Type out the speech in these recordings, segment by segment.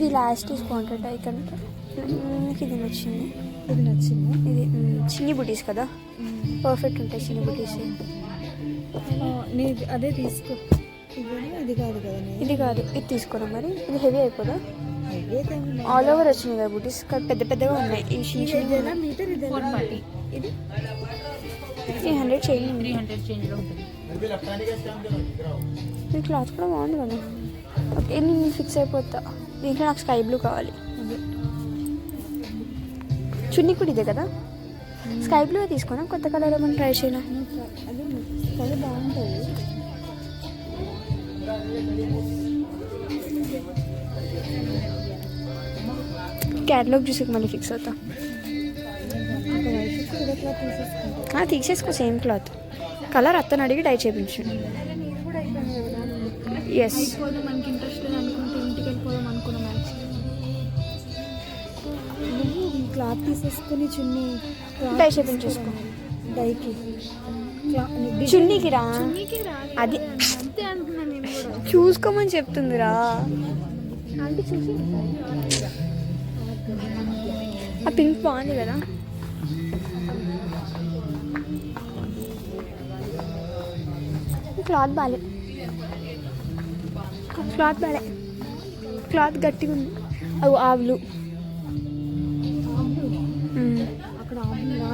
ఇది లాస్ట్ తీసుకుంటా ఇక్కడ ఇది నచ్చింది. ఇది నచ్చింది. ఇది చిన్ని బుటీస్ కదా, పర్ఫెక్ట్ ఉంటాయి చిన్ని బుటీస్. అదే తీసుకో. ఇది కాదు కదా, ఇది కాదు, ఇది తీసుకోరా. మరి ఇది హెవీ అయిపోదా? ఆల్ ఓవర్ వచ్చినాయి కదా బుటీస్, పెద్ద పెద్దగా ఉన్నాయి. ఈ మీటర్ ఇది 300 చేయండి. 300 చేంజ్లో ఉంటుంది. ఈ క్లాత్ కూడా బాగుంది కదా. ఓకే, నేను ఫిక్స్ అయిపోతా. దీంట్లో నాకు స్కై బ్లూ కావాలి. చున్నీ కూడా ఇదే కదా, స్కై బ్లూ తీసుకున్నా. కొత్త కలర్ ఏమైనా ట్రై చేయనా? అది బాగుంటుంది. క్యాటలాగ్ చూసి మళ్ళీ ఫిక్స్ అవుతా. తీసేసుకో సేమ్ క్లాత్. కలర్ అత్తను అడిగి డై చేయించండి. ఎస్, మనకి ఇంట్రెస్ట్ అనుకుంటే ఇంటికి వెళ్ళిపోదాం అనుకున్నాం. క్లాత్ తీసేసుకుని చున్నీ డై చేయించేసుకో. డైకి చున్నీకి రా, అది చూసుకోమని చెప్తుందిరా. అంటే చూసి ఆ పింక్ బాగుంది కదా. క్లాత్ బాలే, క్లాత్ బాలే, క్లాత్ గట్టిగా ఉంది. అవి ఆవులు అక్కడ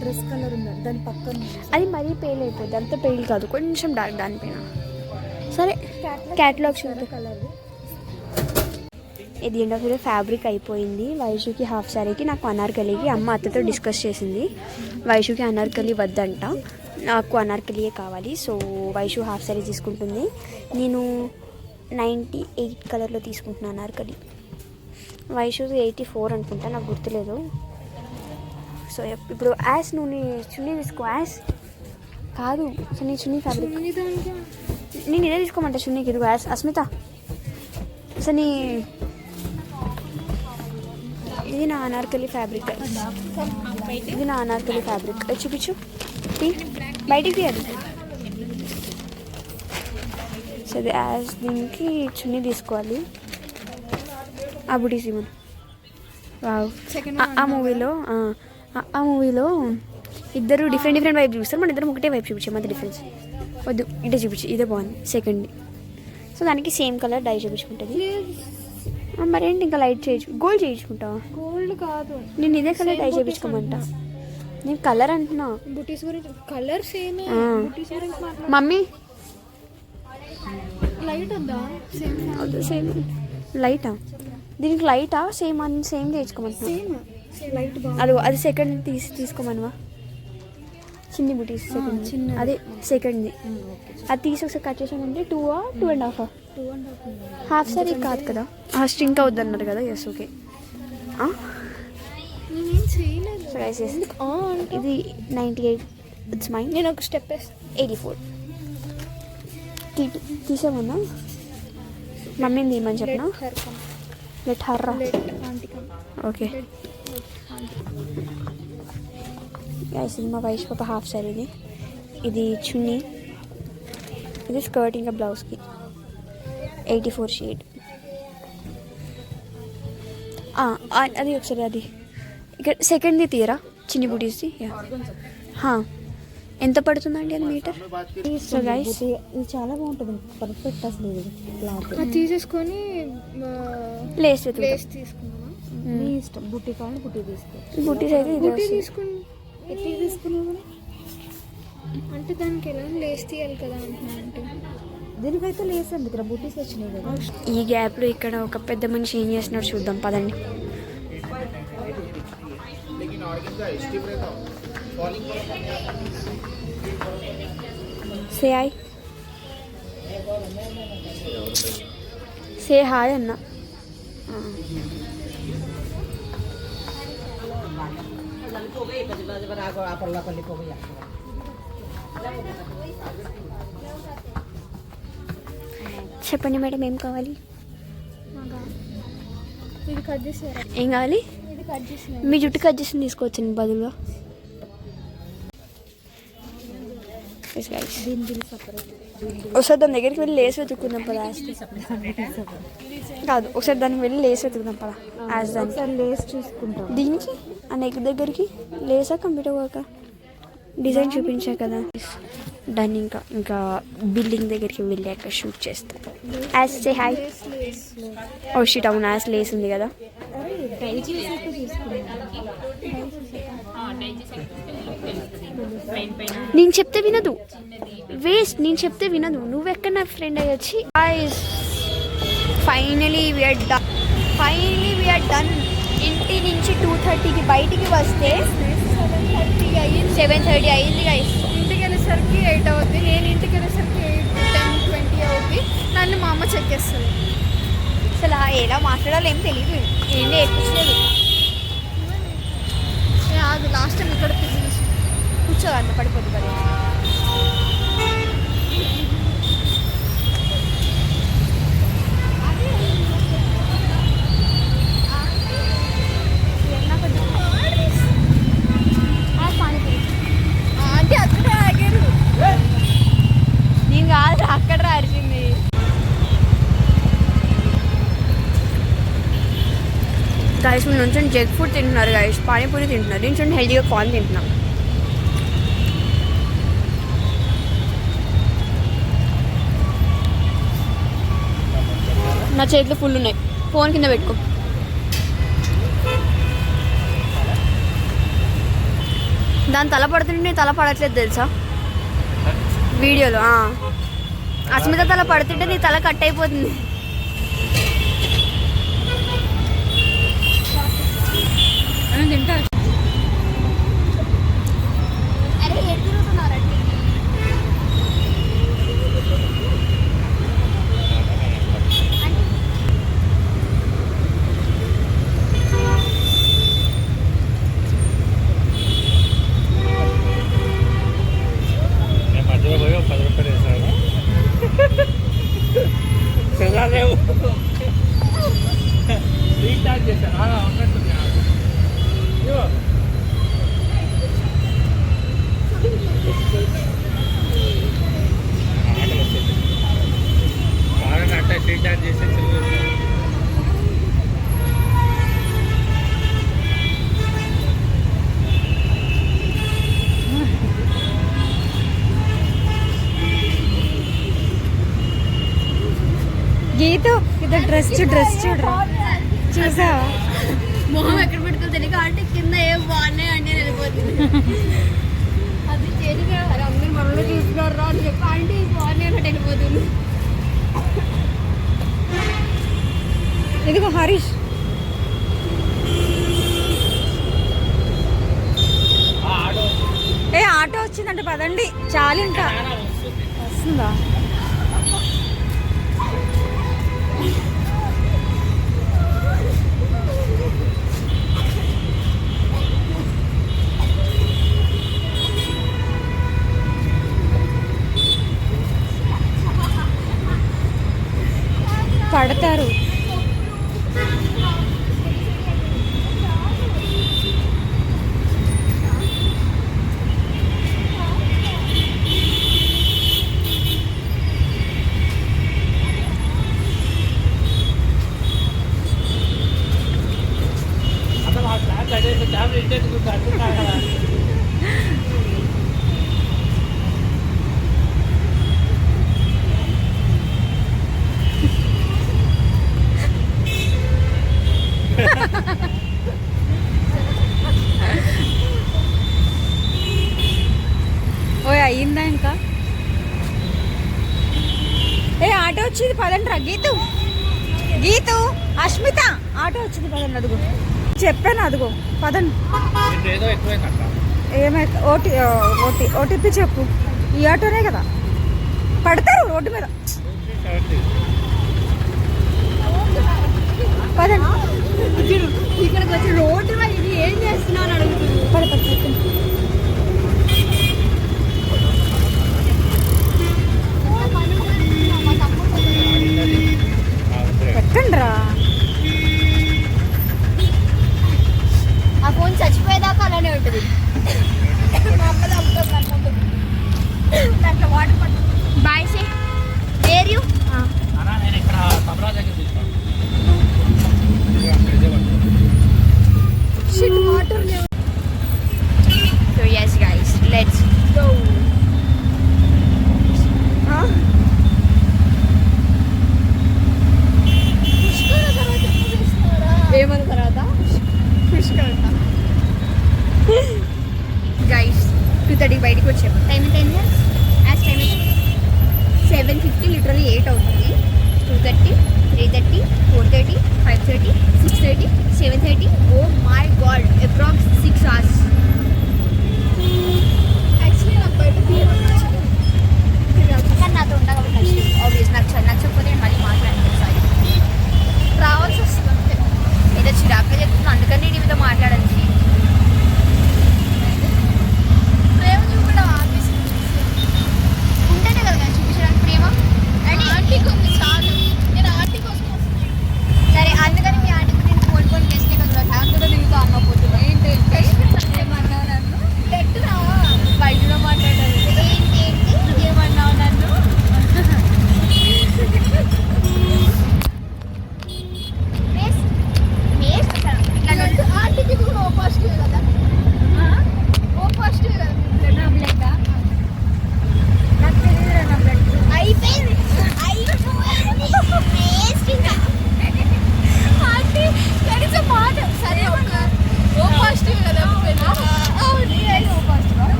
డ్రెస్ కలర్ ఉంది దాని పక్కన. అది మరీ పేల్ అయిపోద్ది, అంత పేల్ కాదు, కొంచెం డార్క్ దానిపైన. సరే క్యాటలాగ్ చూద్దాం. కలర్ ఇది ఎండ్ ఆఫ్ ద ఫ్యాబ్రిక్ అయిపోయింది. వైషుకి హాఫ్ శారీకి, నాకు అనార్కలికి అమ్మ అత్తతో డిస్కస్ చేసింది. వైషుకి అనార్కలి వద్దంట, నాకు అనార్కలియే కావాలి. సో వైషు హాఫ్ శారీ తీసుకుంటుంది. నేను 98 కలర్లో తీసుకుంటున్నాను అనార్కలి. వైషు 84 అనుకుంటా, నాకు గుర్తులేదు. సో ఇప్పుడు యాష్ నువ్వు చున్నీ తీసుకో. యాష్ కాదు, సో నీ చున్నీ ఫ్యాబ్రిక్ నేను ఇదే తీసుకోమంటా చున్నీకి. ఇదిగో యాష్. అస్మిత, సో నీ ఇది నా అనార్కలి ఫ్యాబ్రిక్. ఇది నా అనార్కలి ఫ్యాబ్రిక్. చూపించు, బయటికి తీయాలి. సో అది యాజ్ దీనికి చున్నీ తీసుకోవాలి. ఆ బుటీస్ ఇవ్వను. ఆ మూవీలో ఇద్దరు డిఫరెంట్ వైపు చూస్తారు, మన ఇద్దరం ఒకటే వైపు చూపించాం. అది డిఫరెన్స్ వద్దు, ఇదే చూపించి, ఇదే బాగుంది సెకండ్. సో దానికి సేమ్ కలర్ డై చూపించుకుంటుంది. మరేంటి ఇంకా లైట్ చేయొచ్చు, గోల్డ్ చేయించుకుంటావా? గోల్డ్ కాదు, నేను ఇదే కలర్ డై చేయించుకోమంటా. నేను కలర్ అంటున్నా, బుటీస్ గురించి. కలర్ సేమ్, మమ్మీ లైట్ వద్దా? సేమ్ లైటా? దీనికి లైటా సేమ్? సేమ్ చేయించుకోమంటున్నా. అది సెకండ్ తీసుకోమనువా. చిన్ని బుటీస్ సెకండ్, అదే సెకండ్ది. అది తీసి ఒకసారి కట్ చేసామంటే 2.5 హాఫ్ సారీ కాదు కదా, స్ట్రింక్ అవుద్ది అన్నారు కదా. Yes, okay. ఇది 98, ఇట్స్ మైన్. నేను ఒక స్టెప్ 84 తీసేమన్నా. మమ్మీని తీయమని చెప్పిన. లెట్ హర్రా. ఓకే, ఇది మా వైష్ పాప హాఫ్ సారీది. ఇది చున్నీ, ఇది స్కర్ట్, ఇంకా బ్లౌజ్కి 84 షేడ్. అది ఒకసారి అది ఇక్కడ సెకండ్ది తీయరా, చిన్ని బుటీస్ది. ఎంత పడుతుందండి అది మీటర్? సో గైస్, ఇది చాలా బాగుంటుంది, పర్ఫెక్ట్ అసలు. ఇది తీసేసుకొని లేస్ తీసుకున్నామా, నీ ఇష్టం. బుట్టి కావాలి బుట్టి తీసుకో. బుట్టీస్ అయితే బుట్టి తీసుకుని తీసుకున్నాము అంటే దానికి ఎలా లేస్ తీయాలి కదా అంటే దీనికైతే లేస్ ఎందుకు, బుట్టీస్ వచ్చినాయి కదా. ఈ గ్యాప్లో ఇక్కడ ఒక పెద్ద మనిషి ఏం చేస్తున్నాడు చూద్దాం పదండి. సే హాయ్, సే హాయ్ అన్న. చెప్పండి మేడం, ఏం కావాలి? ఏం కావాలి? మీ జుట్టు కట్ చేసి తీసుకోవచ్చండి బదులుగా. ఒకసారి దాని దగ్గరికి వెళ్ళి లేస్ వెతుక్కుందాం పదా. కాదు, ఒకసారి దానికి వెళ్ళి లేస్ వెతుకుదాం పదా. యాజ్ దాన్ని లేస్ చూసుకుంటాం. దీనికి ఆ నెక్ దగ్గరికి లేసా కంప్యూటర్ వర్క్ డిజైన్ చూపించా కదా. దాన్ని ఇంకా బిల్డింగ్ దగ్గరికి వెళ్ళాక షూట్ చేస్తాం. యాజ్ సే హాయ్. ఓ షిట్, అవును యాజ్ లేస్ ఉంది కదా. నేను చెప్తే వినదు, వేస్ట్. నేను చెప్తే వినదు. నువ్వెక్కడ నా ఫ్రెండ్ అయ్యొచ్చి. Finally we are done. ఇంటి నుంచి 2:30కి బయటికి వస్తే 7:30 అయింది గైస్. ఇంటికి వెళ్ళేసరికి 8 అవుద్ది. నేను ఇంటికి వెళ్ళేసరికి 10-20 అవుద్ది. నన్ను మా అమ్మ చెక్ చేస్తుంది. అసలు ఎలా మాట్లాడాలో ఏం తెలియదు, ఏం నేర్పించలేదు. అది లాస్ట్ టైం ఇక్కడ కూర్చోదన్న పడిపోద్దు కదా. అంటే అక్కడ ఆగారు. నేను కాదు, అక్కడ అరిచింది. గైస్ మీరు నుంచి జంక్ ఫుడ్ తింటున్నారు గైస్, పానీపూరి తింటున్నారు. నుంచి హెల్తీగా కార్న్ తింటున్నాం. నా చేతిలో ఫుల్ ఉన్నాయి. ఫోన్ కింద పెట్టుకో. దాని తల పడుతుంటే నీ తల పడట్లేదు తెలుసా వీడియోలో. అస్మిత తల పడుతుంటే నీ తల కట్ అయిపోతుంది. తింటా. గీత ఇది డ్రెస్ చూడరా, చూసావా? మొహం ఎక్కడ పెట్టుకో తెలియక అంటే కింద ఏం బాగున్నాయి అంటే వెళ్ళిపోతుంది. అది చేతిగా అందరూ మనలో చూస్తున్నారు రా అని చెప్పి అంటే బాగున్నాయి అన్నట్టు వెళ్ళిపోతుంది. ఇదిగో హరీష్. ఆటో వచ్చిందంటే పదండి. చాలు ఇంకా వస్తుందా? పడతారు. ఓయ్ అయ్యిందా ఇంకా? ఆటో వచ్చింది పదండ్రా. గీతు అస్మిత ఆటో వచ్చింది పదండి. అదుగో చెప్పాను, అదుగో పదండి. ఏమైతే ఓటీపీ చెప్పు. ఈ ఆటోనే కదా, పడతారు రోడ్డు మీద. పదండి. ఇక్కడికి వచ్చి రోడ్డు మీద ఇది ఏం చేస్తున్నావు అని అడుగుతుంది. పెట్టండి రా. ఆ ఫోన్ చచ్చిపోయేదాకా అలానే ఉంటుంది. మా అమ్మ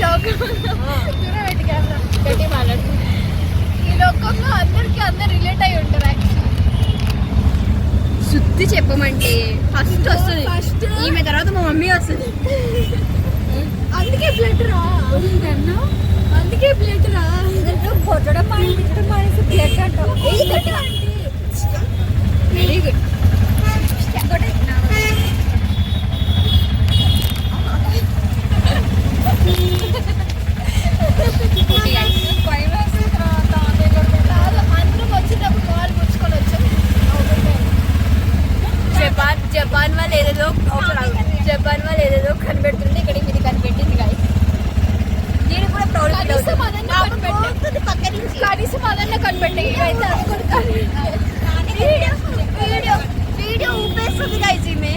ఈ లోకంలో అందరికి అందరు రిలేట్ అయి ఉంటారు శుద్ధి చెప్పమంటే ఫస్ట్ వస్తుంది ఈమె తర్వాత మా మమ్మీ వస్తుంది. అందుకే బ్లడ్ రా అందుకే బ్లడ్ రా కొట్టడం మానేసి బ్లడ్ అంటావు. Very good. అందరం వచ్చేటప్పుడు వాళ్ళు ముచ్చుకొని వచ్చాం. జపాన్ వాళ్ళు ఏదేదో కనిపెడుతుంటే ఇక్కడ ఇది కనిపెట్టింది గాయ. నేను కూడా ప్రౌడ్ కనీసం అదన్నా కనిపెట్టే వీడియో ఊపేస్తుంది గాయస్ ఈమె.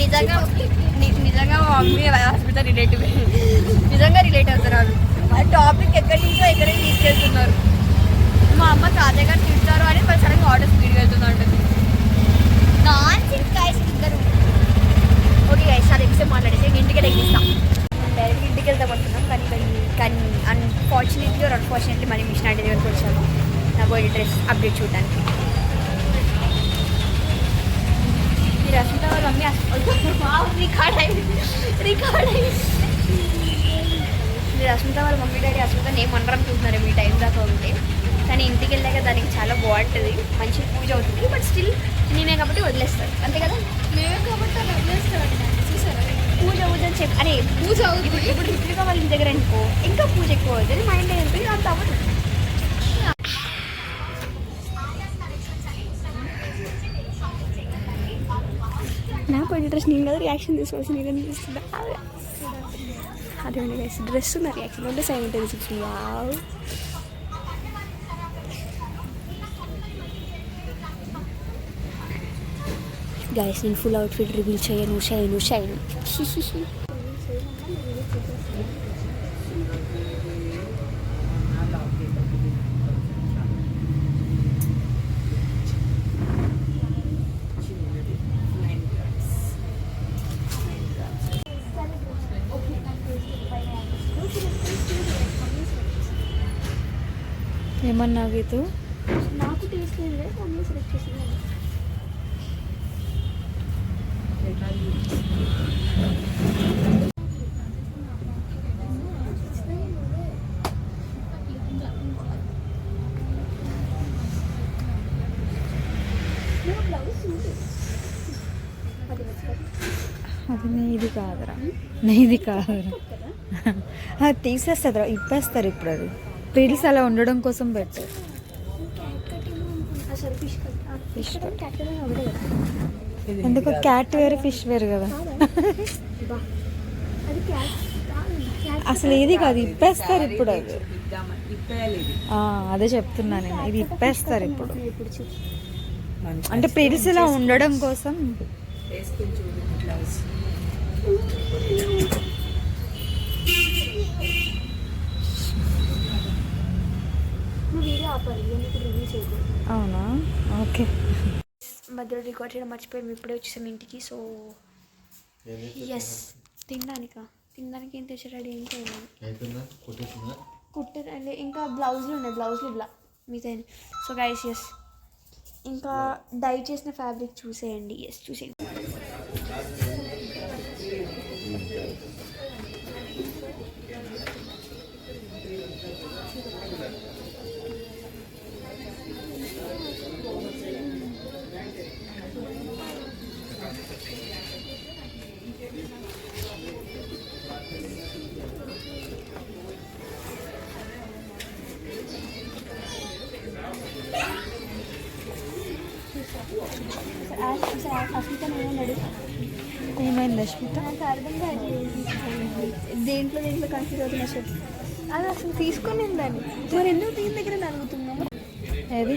నిజంగా మా మమ్మీ హాస్పిటల్ రిలేటివ్ నిజంగా రిలేట్ అవుతున్నారు. టాపిక్ ఎక్కడి నుంచో ఎక్కడికి తీసుకెళ్తున్నారు. మా అమ్మ తాతయ్య గారు తింటారు అని మరి సడన్గా ఆటో స్పీడ్గా వెళ్తుంది అంటుంది. ఓకే గైస్, చాలా ఎక్కువ మాట్లాడేసి ఇంటికి ఎక్కిస్తాం. డైరెక్ట్ ఇంటికి వెళ్తాం అనుకున్నాం కానీ అన్ఫార్చునేట్లీ మళ్ళీ మిషన్ అంటే దగ్గరికి వచ్చాము నా బోడి డ్రెస్ అప్డేట్ చూడడానికి. ఈ రష్మిత వాళ్ళ మమ్మీ రికార్డ్ అయింది. రష్మిత వాళ్ళ మమ్మీ డాడీ రష్మిత ఏమనరం చూస్తున్నారు మీ టైం దాకా ఉంటే. కానీ ఇంటికి వెళ్ళాక దానికి చాలా బాగుంటుంది, మంచి పూజ అవుతుంది. బట్ స్టిల్ నేనే కాబట్టి వదిలేస్తాడు అంతే కదా. మేమే కాబట్టి అలా వదిలేస్తాడు. పూజ అని చెప్పి అరే పూజ అవుతుంది. ఇప్పుడు రిప్లికా వాళ్ళ ఇంటి దగ్గర అనుకో ఇంకా పూజ ఎక్కువ అవుతుంది. మా ఇంట్లో ఉంటుంది అంత అవ్వదు. నా పోయిన డ్రెస్ నేను కదా రియాక్షన్ తీసుకోవాల్సి నేను అనిపిస్తుంది. అదే గైస్ డ్రెస్ ఉన్న రియాక్షన్ అంటే 7:36. వావ్ గైస్, నేను ఫుల్ అవుట్ఫిట్ రివీల్ చేయను. ఏమన్నా గీతు? నాకు టేస్ట్ లేదు, మమ్మీ సెలెక్ట్ చేసింది. అది నీది కాదురా, నీది కాదురా. అది తీసేస్తుందిరా, ఇప్పేస్తారు. ఇప్పుడు అది పీల్స్ అలా ఉండడం కోసం పెట్టారు. ఎందుకు క్యాట్ వేరు ఫిష్ వేరు కదా. అసలు ఇది కాదు, ఇప్పేస్తారు ఇప్పుడు. అది అదే చెప్తున్నా నేను, ఇది ఇప్పేస్తారు ఇప్పుడు. అంటే పీల్స్ ఇలా ఉండడం కోసం. అవునా, ఓకే. మధ్యలో రికార్డ్ చేయడం మర్చిపోయాము, ఇప్పుడే వచ్చేసాము ఇంటికి. సో ఎస్, తినడానికి ఏం తెచ్చి రెడీ ఏంటి కుట్టే ఇంకా బ్లౌజులు ఉన్నాయి, బ్లౌజులు ఇలా మీతో. సో గైస్ ఎస్, ఇంకా డై చేసిన ఫ్యాబ్రిక్ చూసేయండి. ఎస్ చూసేయండి. ఏమైంది అశ్మిత? నాకు అర్థం కాదు దేంట్లో కన్ఫ్యూజ్ అవుతున్నా సార్. అది అసలు తీసుకొని దాన్ని మరి ఎందుకు దీని దగ్గర అడుగుతున్నాము. ఏది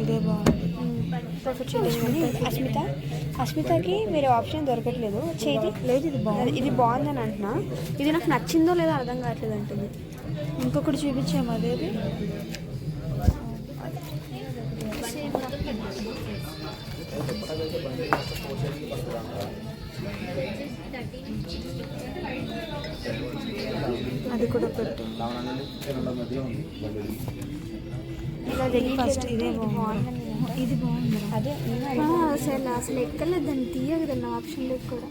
ఇదే బాగుంది. అస్మితకి వేరే ఆప్షన్ దొరకట్లేదు. చేతి లేదు, ఇది బాగుంది. ఇది బాగుందని అంటున్నా. ఇది నాకు నచ్చిందో లేదో అర్థం కావట్లేదు అంటుంది. ఇంకొకటి చూపించాము. అదేది ఫస్ట్ ఇదే బాగుంది. ఇది బాగుంది. అదే అసలు ఎక్కలేదు దాన్ని తీయదు కదా ఆప్షన్లో కూడా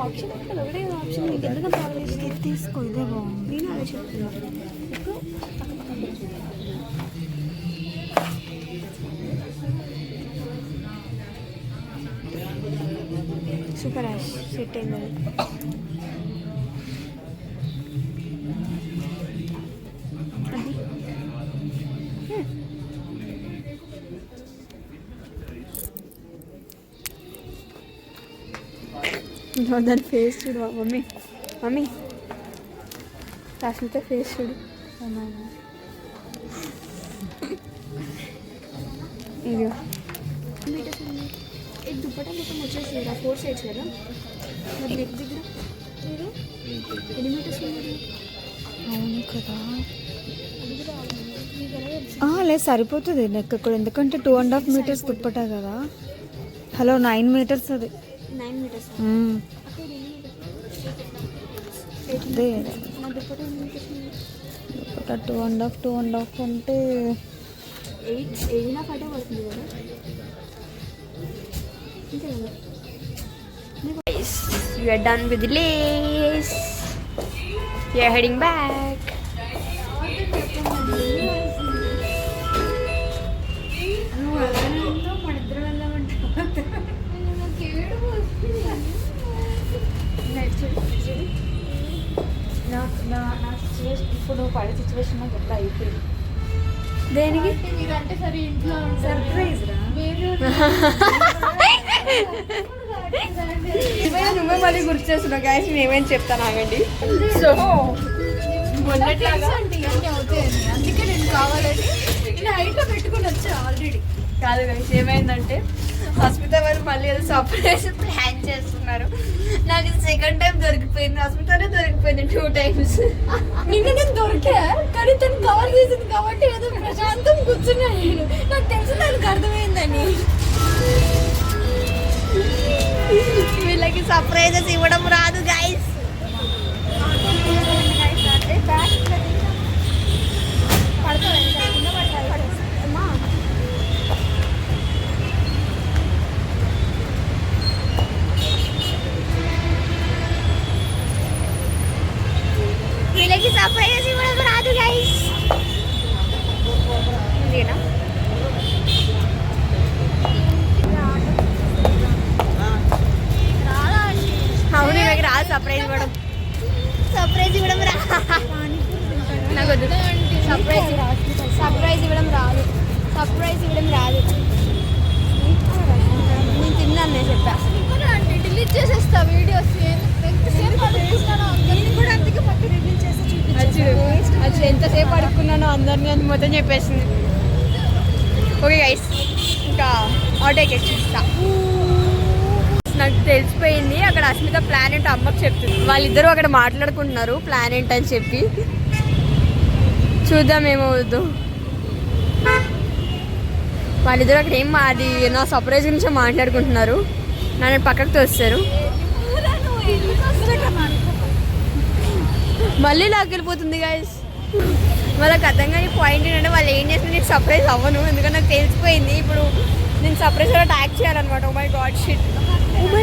ఆప్షన్ ఎక్కడ ఒకటే ఆప్షన్ మీకు ఎందుకు ప్రాబ్లమ్ ఇది తీసుకో, ఇదే బాగుంది. నేను అదే చెప్తున్నాను. సూపర్ యాష్ సెట్ అయింది అది. దాని ఫేస్ చూడు మమ్మీ, మమ్మీ రష్మిత ఫేస్ చూడు. ఇదిగో ఇది దుప్పటా మొత్తం వచ్చేసి 4 సైడ్స్ కదా, మరి నెక్ దగ్గర ఎన్ని మీటర్స్ ఉంది? అవును కదా, లేదు సరిపోతుంది నెక్ కూడా, ఎందుకంటే 2.5 మీటర్స్ దుప్పటా కదా. హలో 9 మీటర్స్ అది. 9 మీటర్స్ అదే నా దుప్పటా ఎన్ని మీటర్స్ ఉంది? దుప్పటా 2.5 అంటే 8.5 అటే పడుతుంది కదా, అంతే కదా. We are done with the lace. We are heading back. ఇప్పుడు పడే సిచ్యువేషన్ నాకు ఎట్లా అయిపోయింది. దేనికి మీరంటే సరే ఇంట్లో సర్ప్రైజ్ రా. నువ్వే మళ్ళీ గుర్తు చేస్తున్నావు గాయస్, నేను ఏమైనా చెప్తాను ఆగండి. సో మొన్నట్లాగా అంటే ఇవన్నీ అవుతాయని అందుకే నేను కావాలని ఇలా హైట్లో పెట్టుకుని వచ్చా ఆల్రెడీ. కాదు గాయస్, ఏమైందంటే హాస్పిటల్ వాళ్ళు మళ్ళీ ఏదో సర్ప్రైజ్ ప్లాన్ చేస్తున్నారు. నాకు సెకండ్ టైం దొరికిపోయింది, హాస్పిటల్ దొరికిపోయింది 2 times. నిన్న నేను దొరికా కానీ తను కవర్ చేసింది కాబట్టి ఏదో ప్రశాంతం కూర్చున్నా నేను. నాకు తెలుసు దానికి అర్థమైందని. వీళ్ళకి సర్ప్రైజెస్ ఇవ్వడం రాదు గాయస్. వీళ్ళకి సర్ప్రైజెస్ ఇవ్వడం రాదు గాయస్. అవును, వీళ్ళకి రాదు సర్ప్రైజ్ ఇవ్వడం. సర్ప్రైజ్ ఇవ్వడం రా నాకు వద్దు. సర్ప్రైజ్ ఇవ్వడం రాదు. సర్ప్రైజ్ ఇవ్వడం రాదు. నేను తిన్నాను, నేను చెప్పా. అంటే డిలీట్ చేసేస్తా వీడియోస్. ఎంతసేపు అడుగుతున్నానో అందరినీ కూడా అందుకే మొత్తం డిలీట్ చేసి చూపించాను. అసలు ఎంతసేపు అడుక్కున్నానో అందరినీ అని మొత్తం చెప్పేసింది. ఓకే గైస్, ఇంకా ఆటోకి ఎక్కిస్తా. నాకు తెలిసిపోయింది అక్కడ అస్మిత ప్లాన్ ఏంటో అమ్మకి చెప్తుంది. వాళ్ళిద్దరూ అక్కడ మాట్లాడుకుంటున్నారు ప్లాన్ ఏంటని చెప్పి. చూద్దాం ఏమవుద్దు. వాళ్ళిద్దరూ అక్కడ ఏం అది నా సర్ప్రైజ్ గురించి మాట్లాడుకుంటున్నారు. నన్ను పక్కకు తోస్తారు. మళ్ళీ నాకు వెళ్ళిపోతుంది గైస్. వాళ్ళకి అర్థం కానీ పాయింట్ ఏంటంటే వాళ్ళు ఏం చేసినా నీకు సర్ప్రైజ్ అవ్వను, ఎందుకంటే నాకు తెలిసిపోయింది. ఇప్పుడు నేను సర్ప్రైజ్ కూడా ట్యాగ్ చేయాలన్నమాట. Oh my god shit, oh